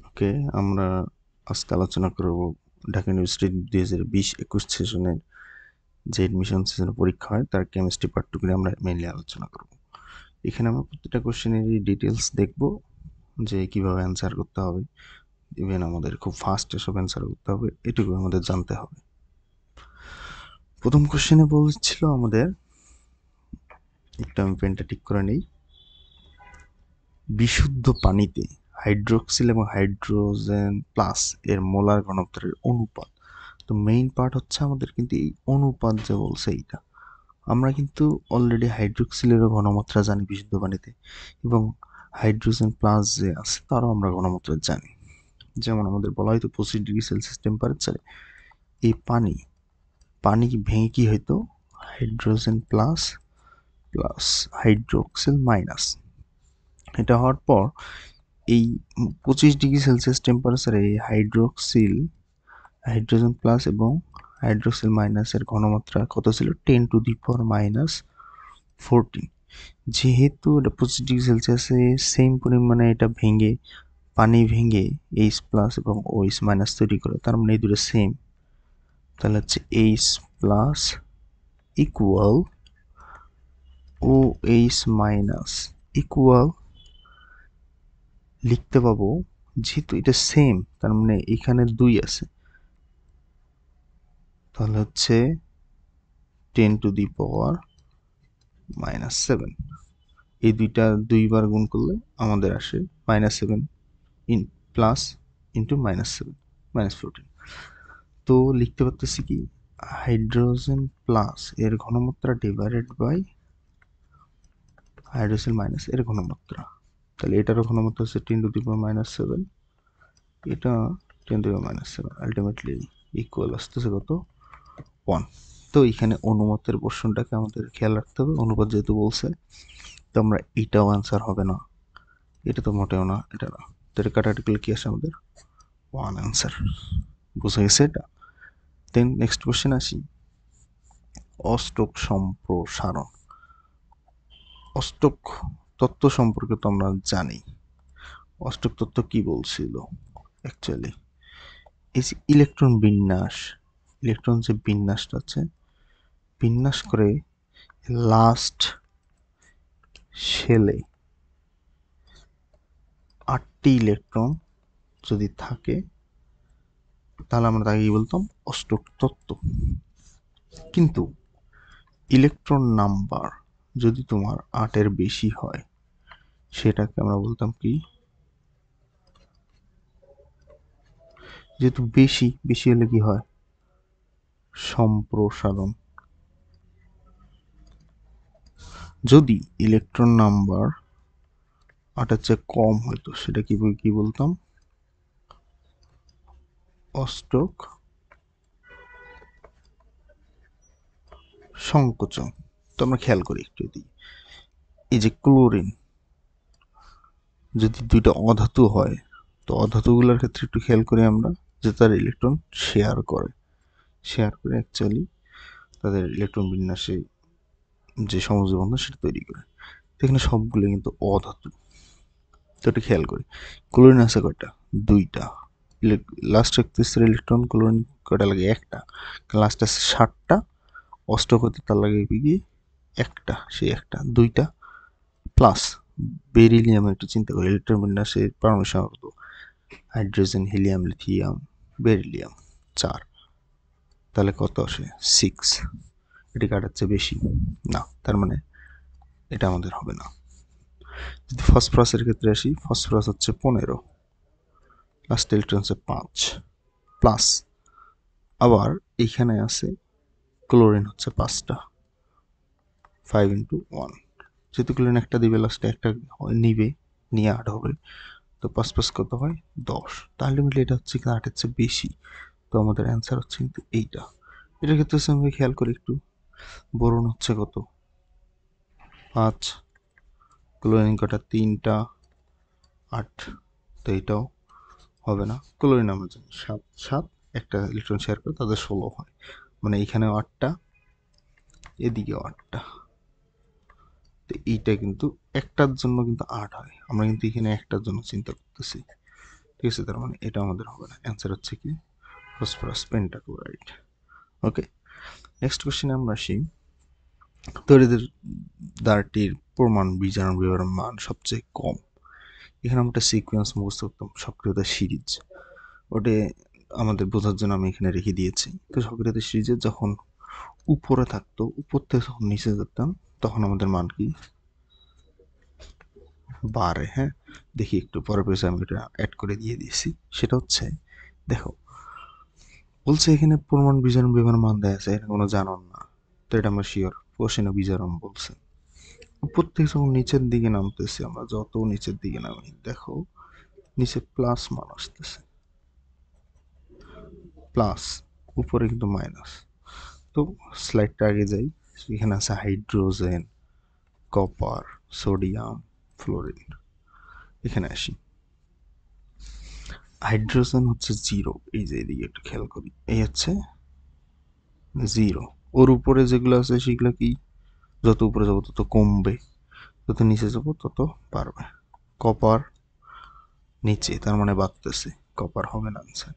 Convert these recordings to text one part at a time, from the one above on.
ওকে, আমরা আজকে আলোচনা করব ঢাকা ইউনিভার্সিটি 2020-21 সেশনের যে এডমিশন সেশনের পরীক্ষা হয় তার কেমিস্ট্রি পার্ট 2 নিয়ে আমরা মেইনলি আলোচনা করব। এখানে আমরা প্রত্যেকটা কোশ্চেনেরই ডিটেলস দেখব যে কিভাবে অ্যান্সার করতে হবে, ইভেন আমাদের খুব ফাস্ট এসব অ্যান্সার করতে হবে, এটুকু আমাদের জানতে হবে। প্রথম কোশ্চেনে বলছিল আমাদের, একটু আমি পেনটা ঠিক করে নিই, বিশুদ্ধ পানিতে হাইড্রোক্সিল এবং হাইড্রোজেন প্লাস এর মোলার ঘনত্বের অনুপাত। তো মেইন পার্ট হচ্ছে আমাদের কিন্তু এই অনুপাত যে বলছে এইটা। আমরা কিন্তু অলরেডি হাইড্রোক্সিলেরও ঘনমাত্রা জানি বিশুদ্ধ পানিতে, এবং হাইড্রোজেন প্লাস যে আছে তারও আমরা ঘনমাত্রা জানি। যেমন আমাদের বলা হয়তো 25°C টেম্পারেচারে এই পানি ভেঙে কি হইতো, hydrogen plus plus hydroxyl minus, এটা হওয়ার পর এই 25°C টেম্পারেচারে হাইড্রোজেন প্লাস এবং হাইড্রোক্সিল মাইনাসের ঘনমাত্রা কত ছিল, 10⁻⁴। যেহেতু এটা 25°C সেম পরিমাণে এটা পানি ভেঙে এইচ প্লাস এবং ওএইচ মাইনাস তৈরি করে, তার মানে এই দুটো সেম। তাহলে হচ্ছে H plus equal OH minus equal, লিখতে পাবো যেহেতু এটা সেম তার মানে এখানে 2 আছে, তাহলে হচ্ছে 10⁻⁷। এই দুইটা দুইবার গুণ করলে আমাদের আসে -7 ইন প্লাস ইন্টু -7 -14। তো লিখতে পারতেছি কি, হাইড্রোজেন প্লাস এর ঘনমাত্রা ডিভাইডেড বাই হাইড্রোজেন মাইনাস এর ঘনমাত্রা। তাহলে এটারও ঘনমাত্রা হচ্ছে 10⁻⁷, এটা 10⁻⁷, আলটিমেটলি ইকুয়াল আসতেছে কত, 1। তো এখানে অনুপাতের পোর্শনটাকে আমাদের খেয়াল রাখতে হবে, অনুপাত যেহেতু বলছে, তো আমরা এটাও আনসার হবে না, এটা তো মোটেও না, এটা না, তো এটা কাটাকাটি করলে কি আসে আমাদের 1 আনসার। বুঝা গেছে এটা? দেন নেক্সট কোশ্চেন আসি, অষ্টক সম্প্রসারণ। অষ্টক তত্ত্ব সম্পর্কে তো আমরা জানি। অষ্টক তত্ত্ব কি বলছিল অ্যাকচুয়ালি, এই যে ইলেকট্রন যে বিন্যাসটা আছে, বিন্যাস করে লাস্ট শেলে 8টি ইলেকট্রন যদি থাকে তাহলে আমরা তাকে কি বলতাম, অষ্টক তত্ত্ব। কিন্তু ইলেকট্রন নাম্বার যদি তোমার 8-এর বেশি হয় সেটাকে আমরা বলতাম কি, যেহেতু বেশি হলে কি হয়, সম্প্রসারণ। যদি ইলেকট্রন নাম্বার 8-এর চেয়ে কম হইতো সেটা কি বলতাম, অষ্টক সংকোচন। তো আমরা খেয়াল করি একটু দিই, এই যে ক্লোরিন যদি দুইটা অধাতু হয়, তো অধাতুগুলোর ক্ষেত্রে একটু খেয়াল করি আমরা, যে তার ইলেকট্রন শেয়ার করে অ্যাকচুয়ালি তাদের ইলেকট্রন বিন্যাসে যে সমযোজী বন্ধন সেটা তৈরি করে। এখানে সবগুলো কিন্তু অধাতু। তো এটা খেয়াল করি, ক্লোরিন আছে কয়টা, 2টা, লাস্ট 31 ইলেকট্রন ক্লোরিন কয়টা লাগে, একটা, লাস্ট আছে 7টা, অষ্টক হতে তার লাগে কি একটা, সেই একটা 2টা প্লাস বেরিলিয়াম। একটু চিন্তা করি ইলেকট্রন বিন্যাসের পারমাণবিক সংখ্যা কত, হাইড্রোজেন, হিলিয়াম, লিথিয়াম, বেরিলিয়াম 4, তাহলে কত আসে 6। এটি কাটাচ্ছে বেশি না, তার মানে এটা আমাদের হবে না। যদি ফসফরাসের ক্ষেত্রে আসি, ফসফরাস হচ্ছে 15, লাস্ট ইলেকট্রন হচ্ছে 5 প্লাস, আবার এইখানে আছে ক্লোরিন হচ্ছে 5টা, 5 ইন্টু 1, যেহেতু ক্লোরিন একটা দিবে লাস্টে একটা নিয়ে 8 হবে, তো 5 কত হয় 10, তাহলে মিলে এটা হচ্ছে 8-এর চেয়ে বেশি। তো আমাদের অ্যান্সার হচ্ছে কিন্তু এইটা। এটার ক্ষেত্রে আমরা খেয়াল করি একটু, বোরন হচ্ছে কত 5, ক্লোরিন কটা 3টা 8, তো এইটাও হবে না। ক্লোরিন আমরা জানি 7 একটা ইলেকট্রন শেয়ার করে তাদের 16 হয়, মানে এখানেও 8টা, এদিকেও 8টা, তো এইটা কিন্তু একটার জন্য কিন্তু 8 হয়, আমরা কিন্তু এখানে একটার জন্য চিন্তা করতেছি, ঠিক আছে? তার মানে এটা আমাদের হবে না, অ্যান্সার হচ্ছে কি ফসফরাস পেন্টাক্লোরাইড। ওকে, নেক্সট কোশ্চেনে আমরা আসি, তড়িতের দ্বারটির প্রমাণ বিজারণ বিবরণ মান সবচেয়ে কম। এখানে আমরা একটা সিকোয়েন্স মুখস্থ করতাম, সক্রিয়তা সিরিজ, ওটা আমাদের বোঝার জন্য আমি এখানে রেখে দিয়েছি। তো সক্রিয়তা সিরিজে যখন উপরে থাকতো, উপর থেকে যখন নিচে যেতাম তখন আমাদের মান কি বাড়ে। হ্যাঁ, দেখি একটু পরে পেয়েছে, আমি এটা অ্যাড করে দিয়ে দিয়েছি। সেটা হচ্ছে, দেখো বলছে এখানে প্রমাণ বিজারণ বিবরণ মান দেয়া আছে, এটা কোনো জানন না, তো এটা আমরা শিওর কোশ্চেনে বিজারণ বলছে। উপর থেকে যখন নিচের দিকে নামতেছি, আমরা যত নিচের দিকে নামি দেখো নিচে প্লাস মান আসতেছে, প্লাস, উপরে কিন্তু মাইনাস। তো স্লাইডটা আগে যাই, এখানে আছে হাইড্রোজেন, কপার, সোডিয়াম, ফ্লোরিন। এখানে আসি, হাইড্রোজেন হচ্ছে 0, এই যে এদিকে একটু খেয়াল করি, এই হচ্ছে 0। ওর উপরে যেগুলো আছে সেগুলো কি, যত উপরে যাবো তত কমবে, যত নিচে যাবো তত বাড়বে। কপার নিচে, তার মানে বাড়তেছে, কপার হবে না আনসার।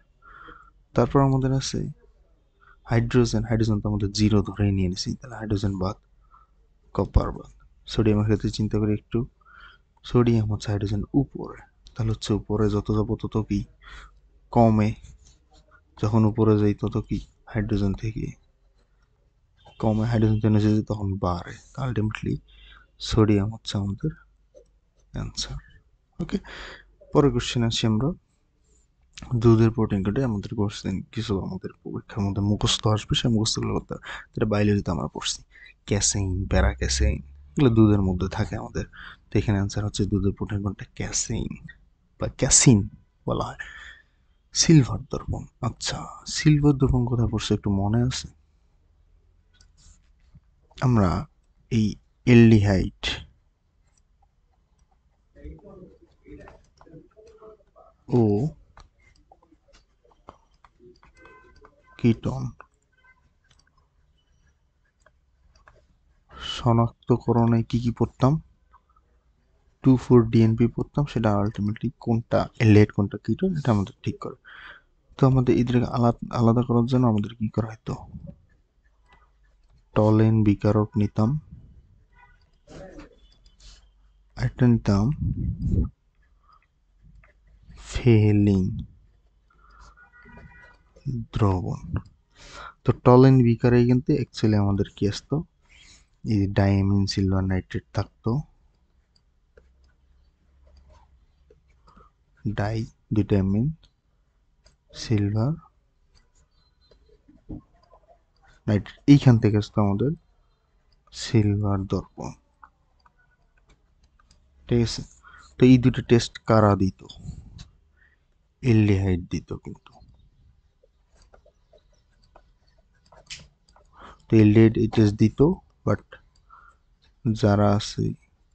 তারপর আমাদের আছে হাইড্রোজেন, হাইড্রোজেন তো আমাদের 0 ধরেই নিয়ে নিছি, তাহলে হাইড্রোজেন বাদ, কপার বাদ। সোডিয়ামের ক্ষেত্রে চিন্তা করি একটু, সোডিয়াম হচ্ছে হাইড্রোজেন উপরে, তাহলে হচ্ছে উপরে যত যাবো তত কি কমে, যখন উপরে যাই তত কি হাইড্রোজেন থেকে কমে, হাইড্রোজেন থেকে নিচে যাই তখন বাড়ে, আলটিমেটলি সোডিয়াম হচ্ছে আমাদের অ্যান্সার। ওকে, পরের কোশ্চেন আসি আমরা, দুধের প্রোটিন কোটে আমাদের কোশ্চেন কিছু আমাদের পরীক্ষার মধ্যে মুখস্থ আসবে, সে মুখস্থগুলো করতে হবে। যেটা বায়োলজিতে আমরা পড়ছি, ক্যাসেইন, প্যারাক্যাসেইন, এগুলো দুধের মধ্যে থাকে আমাদের। তো এখানে অ্যান্সার হচ্ছে দুধের প্রোটিন কোনটা, ক্যাসেইন বা ক্যাসিন বলা হয়। সিলভার দর্পণ, আচ্ছা সিলভার দর্পণ কোথায় পড়ছে একটু মনে আছে? আমরা এই এলডিহাইড ও কিটন শনাক্তকরণে কি কি পড়তাম, 2,4-DNP পড়তাম, সেটা আলটিমেটলি কোনটা এলডিহাইড কোনটা কিটোন এটা আমাদের ঠিক করে। তো আমাদের এদেরকে আলাদা আলাদা করার জন্য আমাদের কি করা হতো, টলেন বিকারক নিতাম, একটা নিতাম ফেলিং দ্রবণ। তো টলেন বিকারে কিন্তু অ্যাকচুয়ালি আমাদের কি আসতো, এই ডাইমিন সিলভার নাইট্রেট থাকতো, ডাই ডিটামিন সিলভার নাইট্রেট, এইখান থেকে আসতো আমাদের সিলভার দর্পণ, ঠিক আছে? তো এই দুটো টেস্ট কারা দিত, এলডিহাইড দিত কিন্তু। তো এলডিহাইড এই টেস্ট দিত, বাট যারা আছে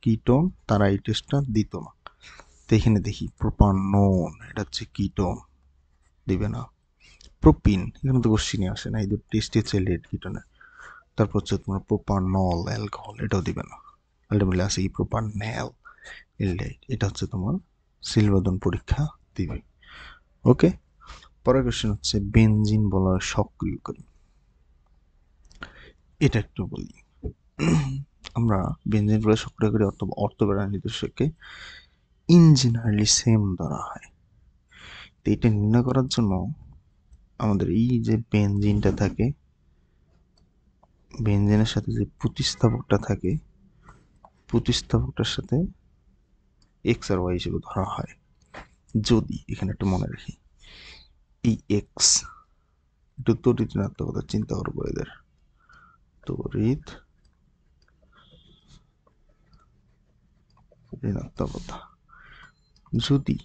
কিটোন তারা এই টেস্টটা দিত না। তো এখানে দেখি প্রোপানন, এটা হচ্ছে কিটোন, দিবে না। প্রোপিন, এখানে তো কোশ্চিনই আসে না, এই দুটো টেস্টই হচ্ছে এলডিহাইড কিটোনের। তারপর হচ্ছে তোমার প্রোপানল অ্যালকোহল, এটাও দিবে না। আলটিমেটলি আছে কি প্রোপানল এলডিহাইড, এটা হচ্ছে তোমার সিলভাদন পরীক্ষা দিবে। ওকে, পরের কোশ্চেন হচ্ছে বেনজিন বলা সক্রিয়কারী, এটা একটু বলি। আমরা বেনজিন বলা সক্রিয়কারী অথবা অর্থোগোনাল নির্দেশককে ইঞ্জিনিয়ারলি সেম ধরা হয়। তো এটা নির্ণয় করার জন্য আমাদের এই যে বেনজিনটা থাকে, বেনজিনের সাথে যে প্রতিস্থাপকটা থাকে, প্রতিস্থাপকটার সাথে এক্স আর ওয়াই হিসেবে ধরা হয়। যদি এখানে একটা মনে রাখি, এই এক্স একটু তড়িৎ ঋণাত্মকতা চিন্তা করবো, এদের তড়িৎ ঋণাত্মকতা, যদি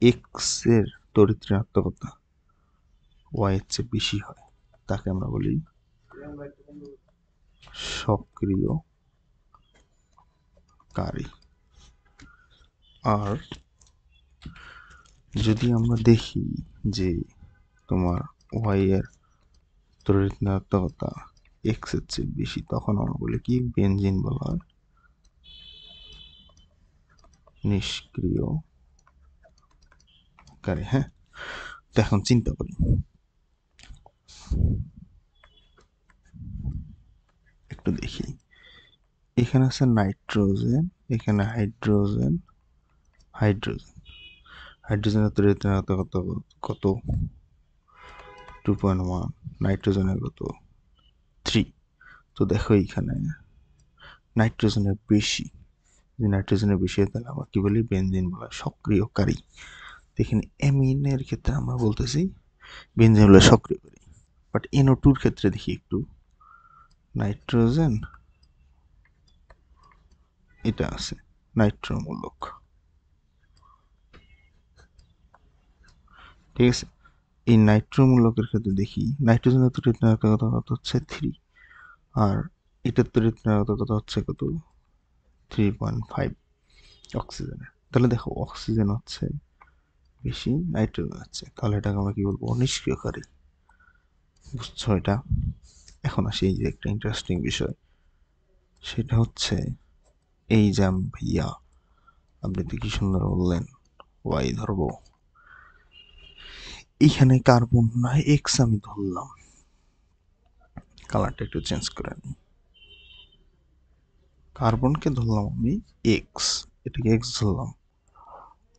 এক্স এর তড়িৎ ঋণাত্মকতা ওয়াই এর চেয়ে বেশি হয়, তাকে আমরা বলি সক্রিয়কারী। আর যদি আমরা দেখি যে তোমার ওয়াই এর তড়িৎ ঋণাত্মকতা এক্স এর চেয়ে বেশি, তখন আমরা বলি কি বেনজিন বলা হয় নিষ্ক্রিয়কারী। হ্যাঁ, তো এখন চিন্তা করি, একটু দেখি, এখানে আছে নাইট্রোজেন, এখানে হাইড্রোজেন, হাইড্রোজেনের তড়িৎ কত 2.1, নাইট্রোজেনের কত 3। তো দেখো এইখানে নাইট্রোজেনের বেশি, যদি নাইট্রোজেনের বেশি হয় তাহলে আমরা কি বলি, বেনজিন বলা সক্রিয়কারী। এখানে অ্যামিনের ক্ষেত্রে আমরা বলতেছি বেনজিন বলা সক্রিয়কারী। বাট NO2-র ক্ষেত্রে দেখি একটু, নাইট্রোজেন এটা আছে নাইট্রোমূলক, ঠিক আছে। এই নাইট্রোমূলকের ক্ষেত্রে দেখি নাইট্রোজেনের তড়িৎ ঋণাত্মকতা কত হচ্ছে 3, আর এটার তড়িৎ ঋণাত্মকতা হচ্ছে কত 3.5 অক্সিজেনের। তাহলে দেখো অক্সিজেন হচ্ছে বেশি, নাইট্রোজেন হচ্ছে, তাহলে এটাকে আমরা কি বলবো, নিষ্ক্রিয়কারী। বুঝছো এটা? এখন আসি এই যে একটা ইন্টারেস্টিং বিষয়, সেটা হচ্ছে এই যে ভাইয়া আপনি তো কি সুন্দর বললেন ওয়াই ধরবো, এইখানে কার্বন না এক্স আমি ধরলাম, কালারটা একটু চেঞ্জ করে নিই, কার্বনকে ধরলাম আমি এক্স, এটাকে এক্স ধরলাম।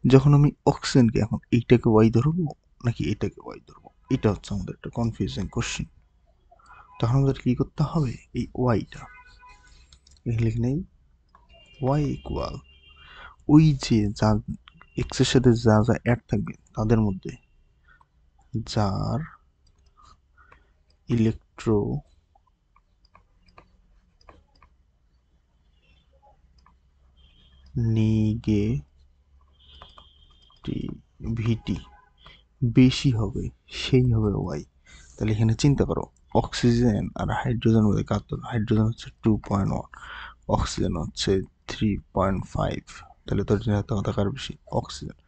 যখন আমি অক্সিজেনকে, এখন এইটাকে ওয়াই ধরবো নাকি এটাকে ওয়াই ধরবো, এটা হচ্ছে আমাদের একটা কনফিউজিং কোশ্চেন। তখন আমাদের কি করতে হবে, এই ওয়াইটা লিখে নেই, ওয়াই ইকুয়াল ওই যে যা এক্স এর সাথে যা যা অ্যাড থাকবে তাদের মধ্যে যার ইলেকট্রো নেগেটিভিটি বেশি হবে সেই হবে ওয়াই। তাহলে এখানে চিন্তা করো, অক্সিজেন আর হাইড্রোজেনের মধ্যে কার, হাইড্রোজেন হচ্ছে 2.1, অক্সিজেন হচ্ছে 3.5, তাহলে তোর ঋণাত্মকতা কার বেশি, অক্সিজেন।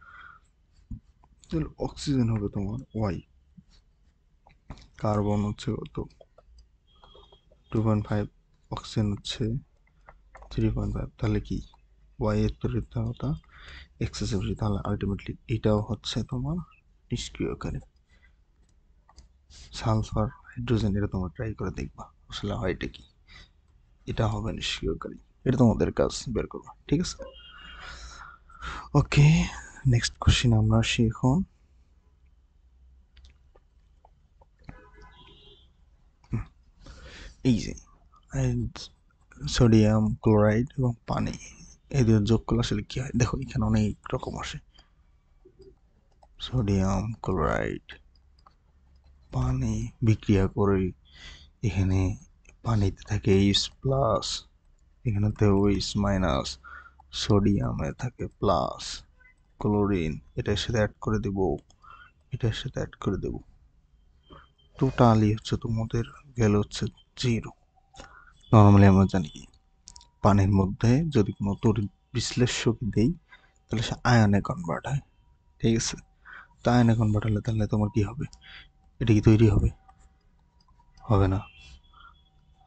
তাহলে অক্সিজেন হবে তোমার ওয়াই, কার্বন হচ্ছে কত 2.5, অক্সিজেন হচ্ছে 3.5, তাহলে কি ওয়াই এর তড়িৎদ্বারতা এক্সেস বেশি, তাহলে আলটিমেটলি এটাও হচ্ছে তোমার নিষ্ক্রিয়কারী। সালফার হাইড্রোজেন এটা তোমরা ট্রাই করে দেখবা আসলে হয় এটা কি, এটা হবে নিষ্ক্রিয়কারী, এটা তোমাদের কাজ বের করবা, ঠিক আছে। ওকে, নেক্সট কোশ্চেন আমরা আসি এখন। এই যে সোডিয়াম ক্লোরাইড এবং পানি, এদের যোগ করলে আসলে কি হয়, দেখো এখানে অনেক রকম আসে, সোডিয়াম ক্লোরাইড পানি বিক্রিয়া করে, এখানে পানিতে থাকে এইচ প্লাস, এখানেতে ওইচ মাইনাস, সোডিয়ামে থাকে প্লাস, ক্লোরিন এটার সাথে অ্যাড করে দেব, এটার সাথে অ্যাড করে দেব, টোটালি হচ্ছে তোমাদের গেল হচ্ছে 0। নর্মালি আমরা জানি কি, পানির মধ্যে যদি কোনো তড়িৎ বিশ্লেষ্যকে দেই তাহলে সে আয়নে কনভার্ট হয়, ঠিক আছে। তো আয়নে কনভার্ট হলে তাহলে তোমার কি হবে, এটা কি তৈরি হবে, হবে না,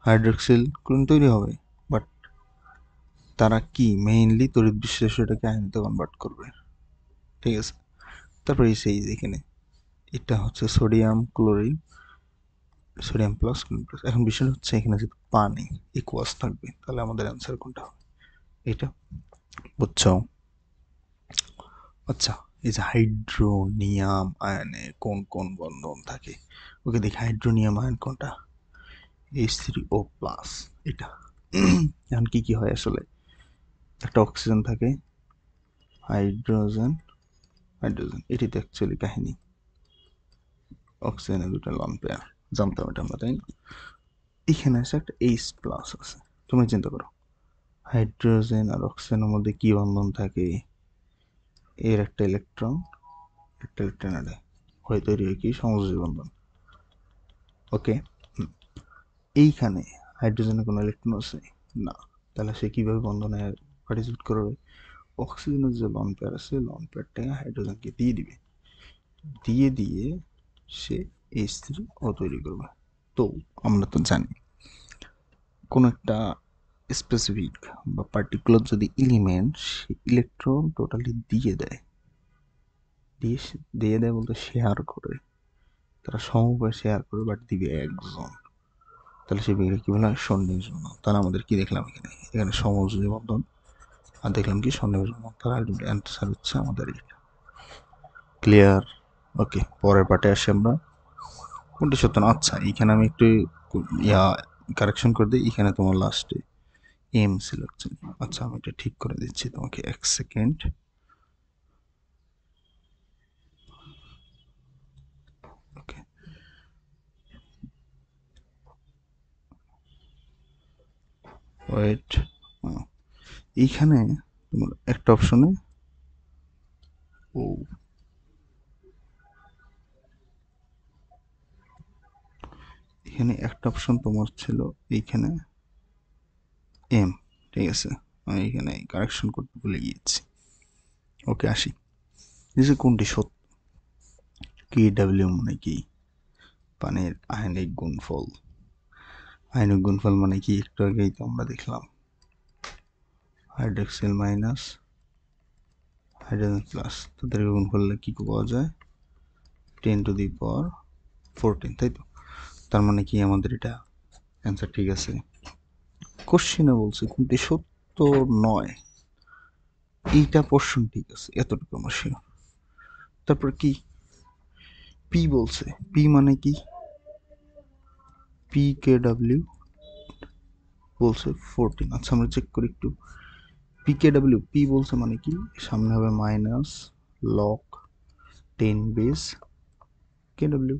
হাইড্রক্সিল ক্লোরিন তৈরি হবে, বাট তারা কি মেইনলি তড়িৎ বিশ্লেষ্যটাকে আয়নিতে কনভার্ট করবে, ঠিক আছে। তারপরে সেই এখানে এটা হচ্ছে sodium chlorine, sodium plus chlorine plus. এখন বিষয় হচ্ছে এখানে যদি পানি ইকুয়াস থাকবে তাহলে আমাদের অ্যান্সার কোনটা হবে, এটা বুঝছো। আচ্ছা, এই যে হাইড্রোনিয়াম আয়নে কোন কোন বন্ধন থাকে, ওকে দেখি হাইড্রোনিয়াম আয়ন কোনটা, H3O প্লাস, এটা। এখন কি কি হয় আসলে, একটা অক্সিজেন থাকে, হাইড্রোজেন, হাইড্রোজেন এটি তো অ্যাকচুয়ালি কাহিনী, অক্সিজেনের দুটো লন পেয়ার, জানতাম এটা আমরা, তাই না। এখানে আছে একটা H প্লাস আছে, তুমি চিন্তা করো হাইড্রোজেন আর অক্সিজেনের মধ্যে কি বন্ধন থাকে, এর একটা ইলেকট্রন একটা ইলেকট্রন আনে, হয়ে তৈরি হয় কি সমযোজী বন্ধন, ওকে। এইখানে হাইড্রোজেনের কোনো ইলেকট্রন আছে না, তাহলে সে কিভাবে বন্ধনে পার্টিসিপেট করবে, অক্সিজেনের যে লন পেয়ার আছে লন পেয়ারটাকে হাইড্রোজেনকে দিয়ে দিবে, দিয়ে সে H3O তৈরি করবে। তো আমরা তো জানি কোন একটা স্পেসিফিক বা পার্টিকুলার যদি এলিমেন্ট সে ইলেকট্রন টোটালি দিয়ে দেয় বলতে শেয়ার করে, তারা সমভাবে শেয়ার করে, বাট দিবে একজন, তাহলে সেই বিক্রিয়া কি বলা হয়? সন্নিবেশ বন্ধন। তাহলে আমাদের কি দেখলাম এখানে সমযোজী বন্ধন, আর দেখলাম কি সন্নিবেশ বন্ধন। তাহলে আলটিমেট অ্যান্সার হচ্ছে আমাদের এটা। ক্লিয়ার? ওকে, পরের পার্টে আসি আমরা। কোনটি সত্য না? আচ্ছা, এখানে আমি একটু কারেকশন করে দিই। এখানে তোমার লাস্টে এম ছিল অ্যাকচুয়ালি। আচ্ছা, আমি এটা ঠিক করে দিচ্ছি তোমাকে, 1 সেকেন্ড। ওকে, ওয়েট। এইখানে তোমার একটা অপশনে ও এখানে একটা অপশন তোমার ছিল এইখানে এম, ঠিক আছে, আমি এখানে কারেকশন করতে ভুলে গিয়েছি। ওকে, আসি। যে কোনটি সত্য? কে ডাব্লিউ মানে কি? পানির আয়নিক গুণফল। আয়নিক গুণফল মানে কি? একটু আগেই তো আমরা দেখলাম, হাইড্রক্সিল মাইনাস হাইড্রোজেন প্লাস, তাদেরকে গুণ করলে কি পাওয়া যায়? 10⁻14, তাই তো? তার মানে কি আমাদের এটা অ্যান্সার ঠিক আছে। কোশ্চেনে বলছে কোনটি সত্য নয়, এইটা পোর্শন ঠিক আছে, এতটুকু আমার শিওর। তারপর কি পি বলছে? পি মানে কি? পি কে ডাব্লিউ বলছে 14। আচ্ছা, আমরা চেক করি একটু। পি কে ডাব্লিউ, পি বলছে মানে কি? সামনে হবে minus log 10 base K W.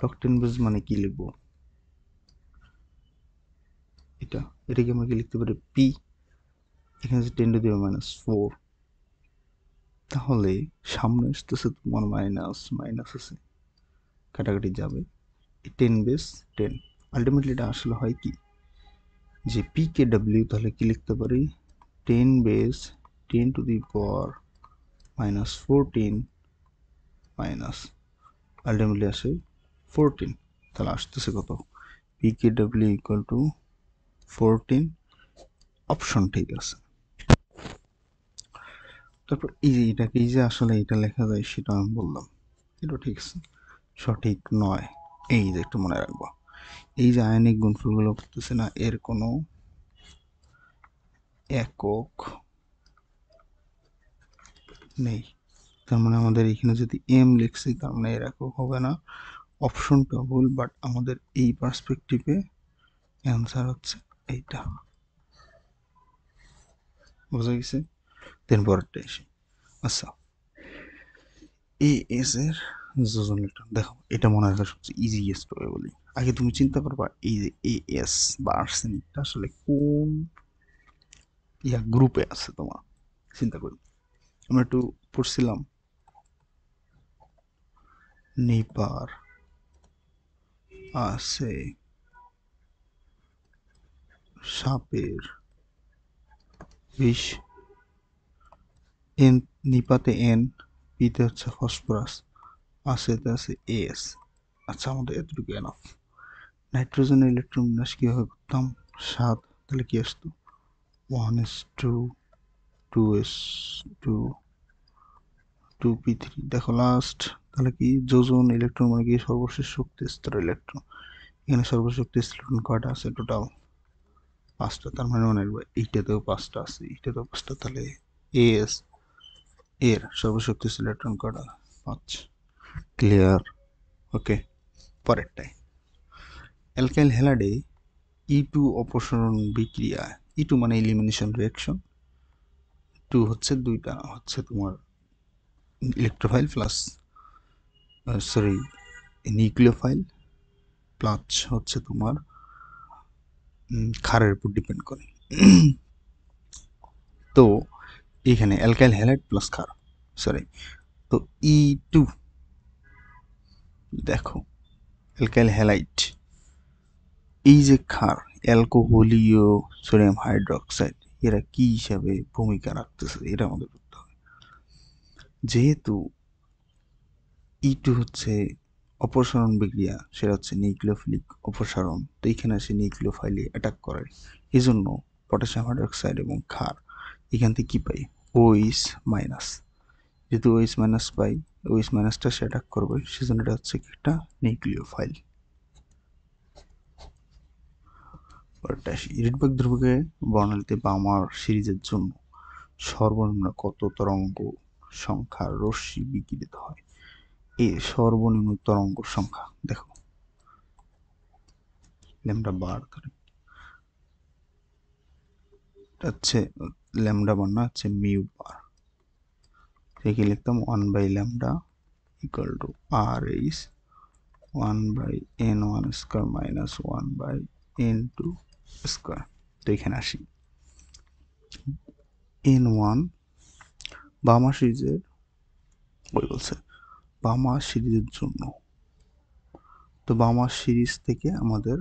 Lock 10 base মানে কি লিখবো? এটাকে আমরা কি লিখতে পারি? পি, এখানে যে 10⁻⁻4, তাহলে সামনে আসতেছে তোমার মাইনাস মাইনাস আছে, কাটাকাটি যাবে, 10 বেস 10। আলটিমেটলি এটা আসলে হয় কি, যে পি কে ডাব্লিউ তাহলে কি লিখতে পারি? 10 বেস 10⁻⁻14 মাইনাস আলটিমেটলি আসে 14। তাহলে আসতেছে কত? P K W equal to 14। Option ঠিক আছে। তারপর এই যে এটাকে যে আসলে এটা লেখা যায় সেটা আমি বললাম, এটা ঠিক আছে, সঠিক নয়। এই যে একটু মনে রাখবো, এই যে আয়নিক গুণফলগুলো করতেছে না, এর কোনো একক নেই। তার মানে আমাদের এখানে যদি এম লিখছি, তার মানে এর একক হবে না। অপশনটা ভুল, বাট আমাদের এই পার্সপেক্টিভে অ্যান্সার হচ্ছে এইটা। বুঝা গেছে? দেন পরেরটা এসে, আচ্ছা, এ এস এর যোজন ইলেকট্রন দেখো, এটা মনে রাখা সবচেয়ে ইজিয়েস্ট ওয়ে বলি। আগে তুমি চিন্তা করবা এই যে এ এস বা আর্সেনিকটা আসলে কোন গ্রুপে আছে, তোমার চিন্তা করি। আমরা একটু পড়ছিলাম নেপার আছে সাপের বিষ, এন, নিপাতে এন, পিতে হচ্ছে ফসফরাস, আসেতে আছে এস। আচ্ছা, আমাদের এতটুকু এনাফ। নাইট্রোজেন ইলেকট্রন বিন্যাস কীভাবে করতাম? 7, তাহলে কি আসতো? 1s2 2s2 2p3। দেখো লাস্ট, তাহলে কি যোজন ইলেকট্রন মানে কি? সর্বশেষ শক্তি স্তরের ইলেকট্রন। এখানে সর্বশক্তি ইলেকট্রন কয়টা আছে? টোটাল 5টা। তার মানে মনে রাখবে এইটাতেও 5টা আছে, এইটাতেও 5টা, তাহলে এস এর সর্বশক্তি ইলেকট্রন কয়টা? 5। ক্লিয়ার? ওকে, পরেরটাই। অ্যালকাইল হ্যালাইডে E2 অপসারণ বিক্রিয়া, E2 মানে এলিমিনেশন রিঅ্যাকশন, 2 হচ্ছে দুইটা হচ্ছে তোমার electrophile plus sorry nucleophile plus হচ্ছে তোমার ক্ষারের উপর ডিপেন্ড করে। তো এখানে অ্যালকাইল হ্যালাইড প্লাস ক্ষার, সরি, তো E2 দেখো, অ্যালকাইল হ্যালাইড, এই যে ক্ষার, অ্যালকোহলীয় সোডিয়াম হাইড্রোক্সাইড, এরা কি হিসাবে ভূমিকা রাখতেছে এটা আমাদের করতে হবে। যেহেতু E2 হচ্ছে অপসারণ বিক্রিয়া, সেটা হচ্ছে নিউক্লিওফিলিক অপসারণ, তো এখানে আসে নিউক্লিওফাইলে অ্যাটাক করে, এই জন্য পটাশিয়াম হাইড্রোক্সাইড এবং ক্ষার এখান থেকে কী পাই, ওইস মাইনাস। যেহেতু ওইস মাইনাস পাই, ওইস মাইনাসটা সে অ্যাটাক করবে, সেজন্য এটা হচ্ছে একটা নিউক্লিওফাইল। রিডবার্গ ধ্রুবকে বর্ণালীতে বামার সিরিজের জন্য সর্বনিম্ন কত তরঙ্গ সংখ্যার রশ্মি বিকিরিত হয়? এই সর্বনিম্ন তরঙ্গ সংখ্যা দেখো, ল্যামডা বার ধরে হচ্ছে ল্যামডা বার না, হচ্ছে মিউ বার। থেকে লিখতাম 1/λ equal to r/s 1/n1 square minus 1/n2 square. তো এখানে আসি, n1 বামা সিরিজের বলছে বামা সিরিজের জন্য, তো বামা সিরিজ থেকে আমাদের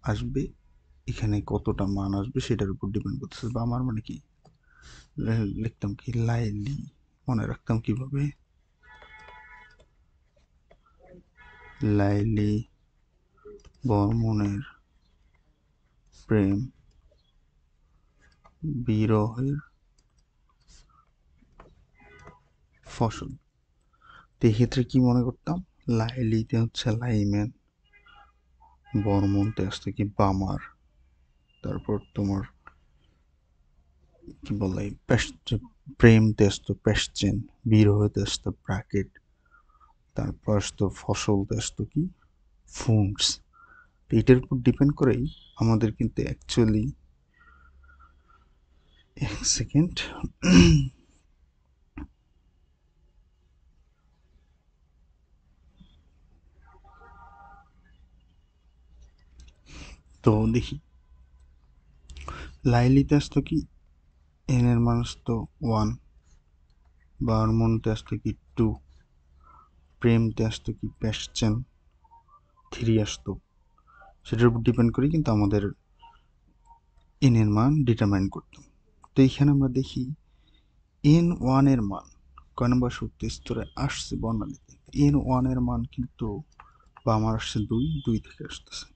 আসবে এখানে কতটা মান আসবে সেটার উপর ডিপেন্ড করতেছে। বামার মানে কি লিখতাম কি, লাইলি, মনে রাখতাম কিভাবে, লাইলি বর্মনের প্রেম বিরহের ফসল। তো এক্ষেত্রে কি মনে করতাম, লাইলিতে হচ্ছে লাইম্যান, বর্মনতে আসতে কি বামার, তারপর তোমার কি বলে প্রেমতে আসতো প্যাশ্চেন, বিরহতে আসতো ব্র্যাকেট, তারপর আসতো ফসলতে আসতো কি ফুন্ডস। তো এটার উপর ডিপেন্ড করেই আমাদের কিন্তু অ্যাকচুয়ালি, এক সেকেন্ড, তো দেখি লাইলিতে আসতো কি এন এর মান আসতো 1, বারমনতে আসতো কি 2, প্রেমতে আসতো কি প্যাশ্চেন 3 আসতো। সেটার উপর ডিপেন্ড করে কিন্তু আমাদের এন এর মান ডিটারমাইন করতাম। তো এইখানে আমরা দেখি n1 এর মান কয় নম্বর শক্তি স্তরে আসছে বর্ণালীতে, n1 এর মান কিন্তু আমার আসছে 2 থেকে আসতেছে।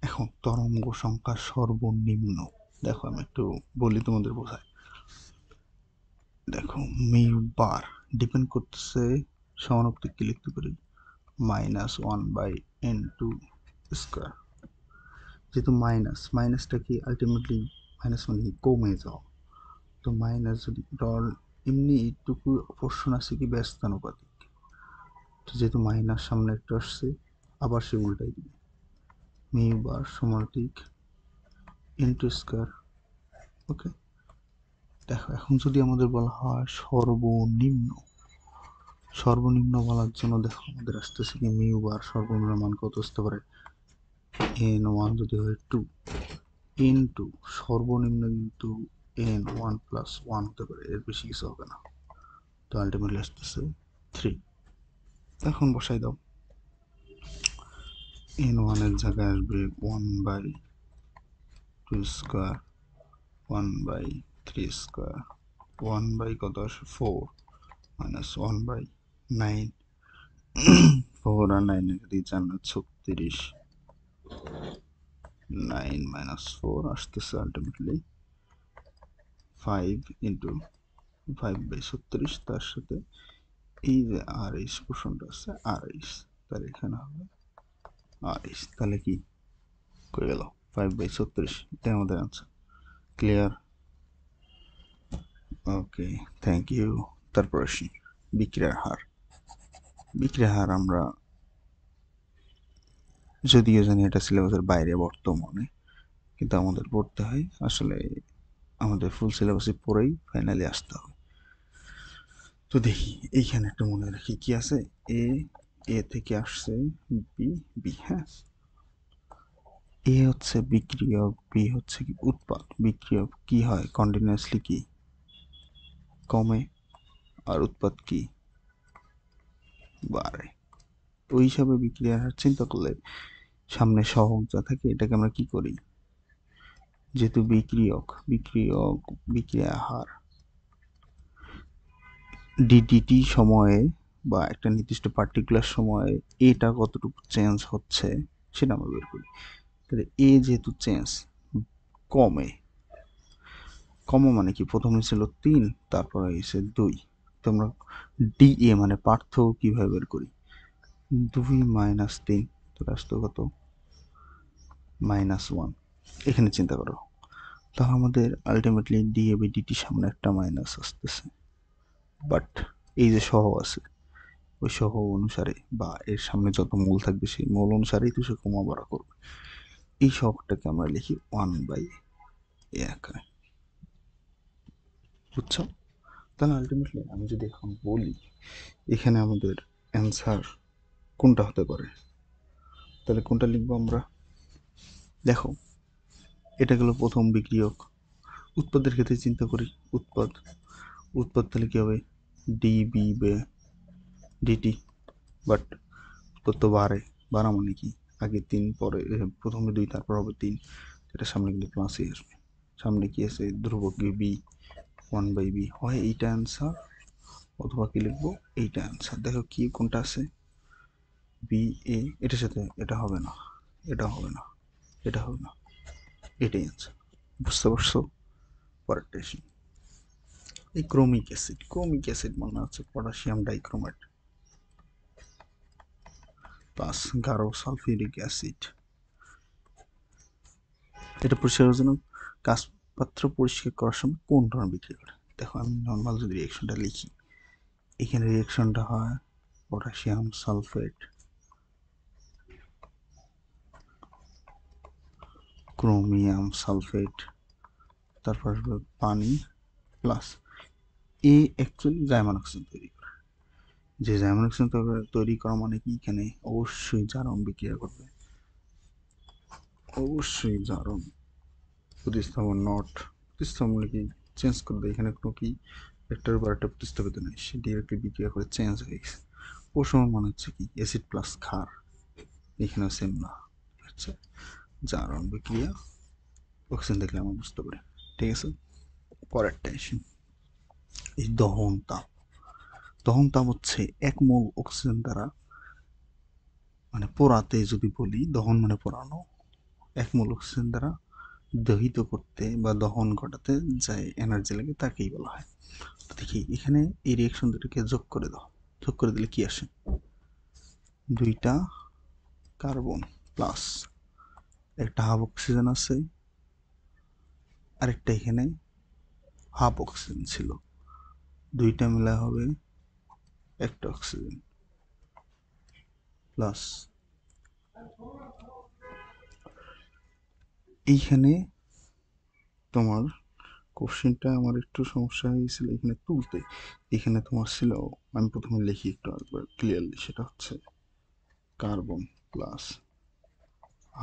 এখন তরঙ্গ সংখ্যা সর্বনিম্ন, দেখো আমি একটু বলি তোমাদের বোঝায়। দেখো মিউ বার ডিপেন্ড করতেছে সমানুপাতিক কি লিখতে পারি, -1/n2 স্কয়ার। যেহেতু মাইনাসটা কি আলটিমেটলি মাইনাস মানে কি কমে যাও, তো মাইনাস যদি ডল এমনি এইটুকু অপশন আছে কি ব্যস্তানুপাতিক, তো যেহেতু মাইনাস সামনে একটু আসছে আবার সে উল্টাই দিবে, মিউ বার সমানুপাতিক ইনটু স্কয়ার। ওকে, দেখো এখন যদি আমাদের বলা হয় সর্বনিম্ন বলার জন্য দেখো আমাদের আসতেছে কি মিউ বার সর্বনিম্ন মান কত আসতে পারে, n1 যদি হয় 2 ইনটু সর্বনিম্ন কিন্তু n1 প্লাস 1 হতে পারে, এর বেশি কিছু হবে না। তো আলটিমেটলি আসতেছে 3। এখন বসাই দাও, n1 এর জায়গায় আসবে 1/2 স্কয়ার 1/3 স্কয়ার 1 কত আসে 4 মাইনাস 1/9, 4 আর 9 যদি 4 36, 9 মাইনাস 4 আসতেছে আলটিমেটলি 5 ইন্টু 5/36, তার সাথে এই যে r/s পোর্শনটা আছে r/s, তাহলে এখানে হবে r/s, তাহলে কি কই গেল 5/36, এটাই আমাদের answer. Clear? Okay, thank you. তারপর আসি বিক্রিয়ার হার আমরা যদিও জানি এটা সিলেবাসের বাইরে বর্তমানে, কিন্তু আমাদের পড়তে হয়, আসলে আমাদের ফুল সিলেবাসে পড়েই ফাইনালি আসতে হবে। তো দেখি এইখানে একটা মনে রাখি কি আছে, এ থেকে আসছে বি, হ্যাঁ, এ হচ্ছে বিক্রিয়ক, বি হচ্ছে কি উৎপাদ। বিক্রিয়ক কি হয় কন্টিনিউয়াসলি কি কমে, আর উৎপাদ কি বাড়ে। ওই হিসাবে বিক্রিয়ার হার চিন্তা করলে সামনে সহগ যা থাকে এটাকে আমরা কি করি, যেহেতু বিক্রিয়া হার ডিডিটি সময়ে বা একটা নির্দিষ্ট পার্টিকুলার সময়ে এটা কতটুকু চেঞ্জ হচ্ছে সেটা আমরা বের করি। তাহলে এ যেহেতু চেঞ্জ, কমে। কমা মানে কি, প্রথমে ছিল 3, তারপরে এসে 2। তোমরা ডিএ মানে পার্থক্য কিভাবে বের করি, 2 মাইনাস 3 চলে আসতো কত, -1। এখানে চিন্তা করো, তাহলে আমাদের আলটিমেটলি ডিএ বাই ডিটি সামনে একটা মাইনাস আসতেছে, বাট এই যে সহ আছে, ওই সহ অনুসারে বা এর সামনে যত মূল থাকবে সেই মূল অনুসারেই তো সে কমা বাড়া করবে। এই সহগটাকে আমরা লিখি 1/a আকারে, বুঝছো? তাহলে আলটিমেটলি আমি যদি এখন বলি এখানে আমাদের অ্যান্সার কোনটা হতে পারে, তাহলে কোনটা লিখবো আমরা? দেখো, এটা গেল প্রথম বিক্রিয়ক। উৎপাদের ক্ষেত্রে চিন্তা করি, উৎপাদ তাহলে কি হবে, ডিবি বে ডিটি, বাট উৎপাদ তো বাড়া মানে কি, আগে 3 পরে প্রথমে 2 তারপর হবে 3, এটা সামনে কিন্তু প্লাসই আসবে, সামনে কি আছে ধ্রুবক বি, 1/b। হয় এইটা অ্যান্সার, অথবা কি লিখবো, এইটা অ্যান্সার। দেখো কি কোনটা আছে, বি এ, এটার সাথে এটা হবে না, এটা হবে না, এটা হবে না, এটাই অ্যান্সার। বুঝতে পারছো? পরেরটা আসি, এই ক্রোমিক অ্যাসিড মানে হচ্ছে পটাশিয়াম ডাইক্রোমেট প্লাস গাঢ় সালফিউরিক অ্যাসিড। এটা পরিষ্কার জন্য কাঁচ পাত্র পরিষ্কার করার সময় কোন ধরনের বিক্রিয়া করে। দেখো আমি নর্মাল যদি রিয়াকশনটা লিখি, এখানে রিয়াকশনটা হয় পটাশিয়াম সালফেট, ক্রোমিয়াম সালফেট, তারপর পানি প্লাস এ অ্যাকচুয়ালি জাইমান অক্সিজেন তৈরি করে। যে জাইমান অক্সিজেন তৈরি করা মানে কি, এখানে অবশ্যই জারণ বিক্রিয়া করবে, অবশ্যই জারণ। প্রতিস্থাপন নট, প্রতিস্থাপন কি চেঞ্জ করবে, এখানে কোনো কি একটার উপর একটা প্রতিস্থাপিত নেই, সে ডিরেক্টলি বিক্রিয়া করে চেঞ্জ হয়ে গেছে। প্রশমন মানে হচ্ছে কি অ্যাসিড প্লাস ক্ষার, এখানেও সেম না, আচ্ছা জারণ বিক্রিয়া অক্সিজেন দেখলে আমরা বুঝতে পারি। ঠিক আছে, পরেরটা এসে এই দহন তাপ হচ্ছে 1 মোল অক্সিজেন দ্বারা, মানে পোড়াতে যদি বলি, দহন মানে পোড়ানো, 1 মোল অক্সিজেন দ্বারা দহিত করতে বা দহন ঘটাতে যাই এনার্জি লাগে তাকেই বলা হয়। দেখি এখানে এই রিয়াকশন দুটোকে যোগ করে দাও, যোগ করে দিলে কি আসে, 2টা কার্বন প্লাস একটা হাফ অক্সিজেন আছে, আরেকটা এখানে হাফ অক্সিজেন ছিল, 2টা মিলা হবে একটা অক্সিজেন প্লাস এইখানে তোমার কোশ্চেনটা আমার একটু সমস্যা হয়েছিল এখানে তুলতে, এখানে তোমার ছিল, আমি প্রথমে লিখি একটু একবার ক্লিয়ারলি, সেটা হচ্ছে কার্বন প্লাস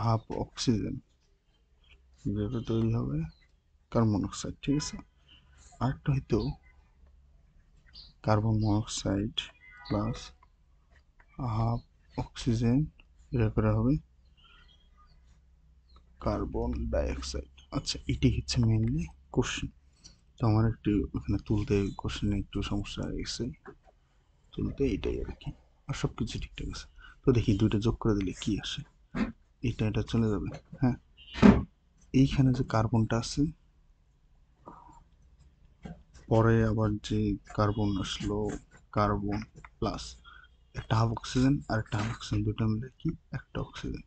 হাফ অক্সিজেন যেটা তৈরি হবে কার্বন মনোক্সাইড। ঠিক আছে, আরেকটা হয়তো carbon monoxide plus half oxygen, এটা করে হবে কার্বন ডাইঅক্সাইড। আচ্ছা এটি হচ্ছে মেইনলি কোশ্চেন, তো আমার একটু ওখানে তুলতে কোশ্চেনে একটু সমস্যা হয়ে গেছে, তুলতে এটাই আর কি, আর সব কিছু ঠিকঠাক আছে। তো দেখি 2টা যোগ করে দিলে কি আসে, এটা চলে যাবে। হ্যাঁ, এইখানে যে কার্বনটা আছে, পরে আবার যে কার্বন আসলো, কার্বন প্লাস একটা হাফ অক্সিজেন আর একটা হাফ অক্সিজেন, 2টা মিলে কি একটা oxygen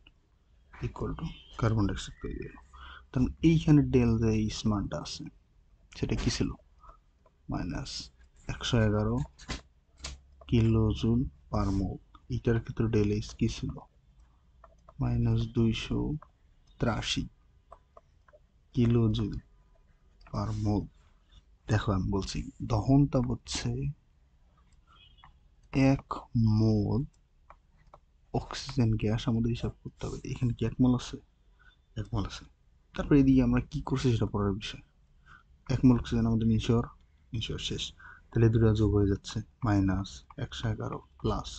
equal to carbon dioxide তৈরি হলো। তখন এইখানে ডেল যে স্মানটা আছে সেটা কি ছিল, -111 কিলো জুল পার মোল। এটার ক্ষেত্রে ডেল এইচ কি ছিল, -283 কিলো জুল পার মোল। দেখো আমি বলছি দহন তাপ হচ্ছে 1 মোল অক্সিজেন গ্যাস আমাদের হিসাব করতে হবে, এখানে কি 1 মোল আছে, 1 মোল আছে। তারপর এদিকে আমরা কি করছি সেটা পরের বিষয়, 1 মোল অক্সিজেন আমাদের নিশোর শেষ, তাহলে 2টা যোগ হয়ে যাচ্ছে, -111 প্লাস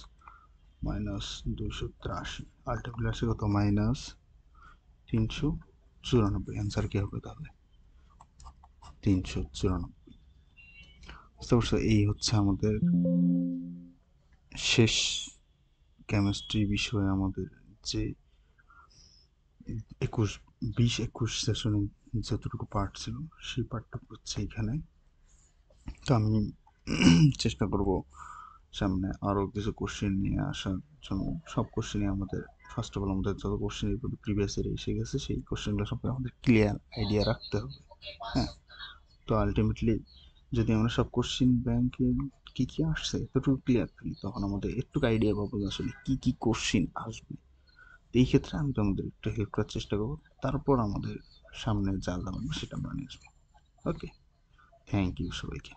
-283, আলটিমেটলি আসে কত, -394। অ্যান্সার কি হবে তাহলে, 394। বুঝতে পারছো, এই হচ্ছে আমাদের শেষ কেমিস্ট্রি বিষয়ে আমাদের যে 21 20-21 সেশনে যতটুকু পার্ট ছিল সেই পার্টটুকু হচ্ছে এখানে। তো আমি চেষ্টা করব সামনে আরও কিছু কোশ্চেন নিয়ে আসার জন্য। সব কোশ্চেনই আমাদের ফার্স্ট অফ অল আমাদের যত কোশ্চেন প্রিভিয়াস ইয়ারে এসে গেছে সেই কোশ্চেনগুলো সম্পর্কে আমাদের ক্লিয়ার আইডিয়া রাখতে হবে। হ্যাঁ, তো আলটিমেটলি যদি আমরা সব কোশ্চেন ব্যাংকে কী কী আসছে এতটুকু ক্লিয়ার থাকি, তখন আমাদের একটু আইডিয়া পাবো যে আসলে কী কী কোশ্চেন আসবে। এই ক্ষেত্রে আমি তোমাদের একটু হেল্প করার চেষ্টা করবো, তারপর আমাদের সামনে যা যা লাগবে সেটা আমরা নিয়ে আসবো। ওকে, থ্যাংক ইউ সবাইকে।